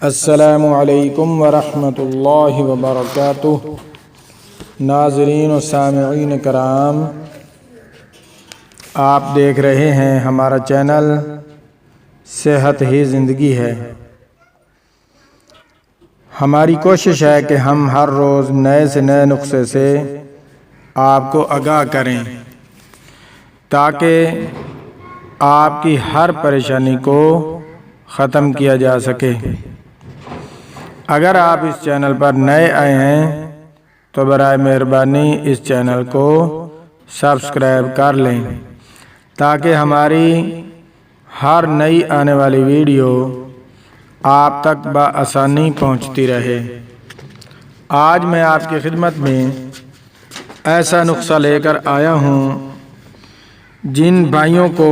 السلام علیکم ورحمۃ اللہ وبرکاتہ۔ ناظرین و سامعین کرام، آپ دیکھ رہے ہیں ہمارا چینل صحت ہی زندگی ہے۔ ہماری کوشش ہے کہ ہم ہر روز نئے سے نئے نسخے سے آپ کو آگاہ کریں تاکہ آپ کی ہر پریشانی کو ختم کیا جا سکے۔ اگر آپ اس چینل پر نئے آئے ہیں تو برائے مہربانی اس چینل کو سبسکرائب کر لیں تاکہ ہماری ہر نئی آنے والی ویڈیو آپ تک بآسانی پہنچتی رہے۔ آج میں آپ کی خدمت میں ایسا نسخہ لے کر آیا ہوں جن بھائیوں کو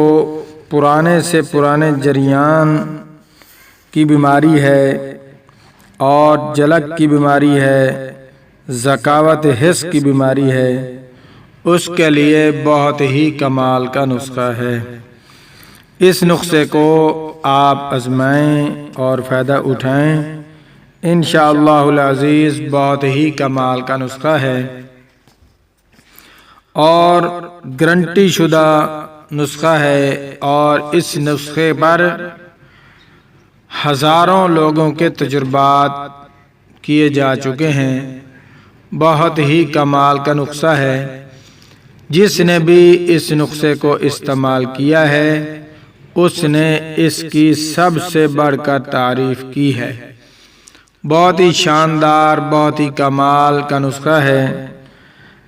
پرانے سے پرانے جریان کی بیماری ہے اور جلک کی بیماری ہے، ذکاوت حس کی بیماری ہے، اس کے لیے بہت ہی کمال کا نسخہ ہے۔ اس نسخے کو آپ آزمائیں اور فائدہ اٹھائیں، انشاءاللہ العزیز بہت ہی کمال کا نسخہ ہے اور گارنٹی شدہ نسخہ ہے، اور اس نسخے پر ہزاروں لوگوں کے تجربات کیے جا چکے ہیں۔ بہت ہی کمال کا نسخہ ہے۔ جس نے بھی اس نسخے کو استعمال کیا ہے اس نے اس کی سب سے بڑھ کر تعریف کی ہے۔ بہت ہی شاندار، بہت ہی کمال کا نسخہ ہے۔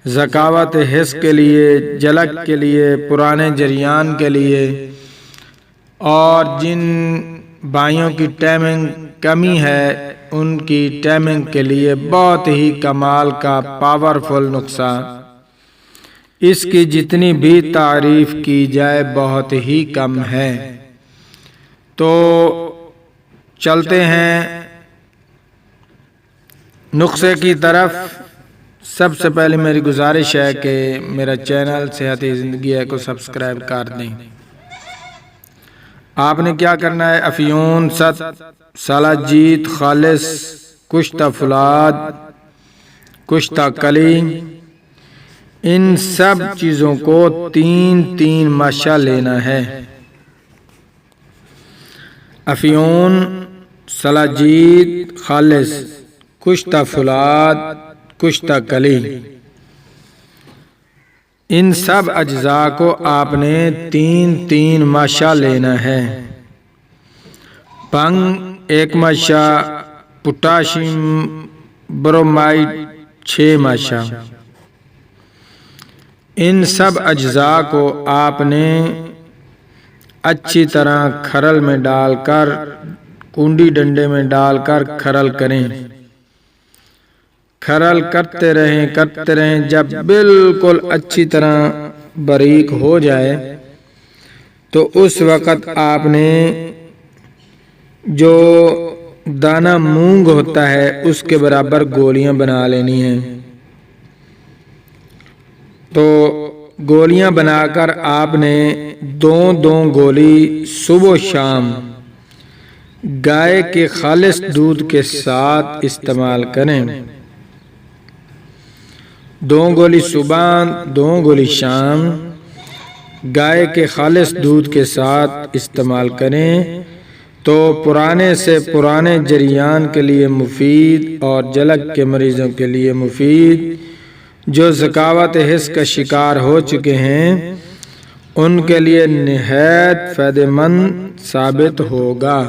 ذکاوت حس کے لیے، جلک کے لیے، پرانے جریان کے لیے، اور جن بھائیوں کی ٹائمنگ کمی ہے ان کی ٹائمنگ کے لیے بہت ہی کمال کا پاورفل نسخہ۔ اس کی جتنی بھی تعریف کی جائے بہت ہی کم ہے۔ تو چلتے ہیں نسخے کی طرف۔ سب سے پہلے میری گزارش ہے کہ میرا چینل صحت ہی زندگی ہے کو سبسکرائب کر دیں۔ آپ نے کیا کرنا ہے؟ افیون، ست، سلاجیت، خالص، کشتہ فولاد، کشتہ کلی، ان سب چیزوں کو 3 ماشا لینا ہے۔ افیون، سلاجیت، خالص، کشتہ فولاد، کشتہ کلی، ان سب اجزاء کو آپ نے 3 ماشا لینا ہے۔ بھنگ 1 ماشا، پوٹاشیم برومائڈ 6 ماشا، ان سب اجزاء کو آپ نے اچھی طرح کھرل میں ڈال کر، کنڈی ڈنڈے میں ڈال کر کھرل کریں۔ کھرل کرتے رہیں، جب بالکل اچھی طرح باریک ہو جائے تو اس وقت آپ نے جو دانہ مونگ ہوتا ہے اس کے برابر گولیاں بنا لینی ہیں۔ تو گولیاں بنا کر آپ نے 2 گولی صبح و شام گائے کے خالص دودھ کے ساتھ استعمال کریں۔ 2 گولی صبح، 2 گولی شام گائے کے خالص دودھ کے ساتھ استعمال کریں تو پرانے سے پرانے جریان کے لیے مفید اور جلک کے مریضوں کے لیے مفید، جو ذکاوت حس کا شکار ہو چکے ہیں ان کے لیے نہایت فائدہ مند ثابت ہوگا۔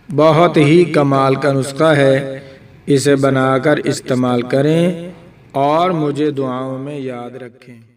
بہت ہی کمال کا نسخہ ہے۔ اسے بنا کر استعمال کریں اور مجھے دعاؤں میں یاد رکھیں۔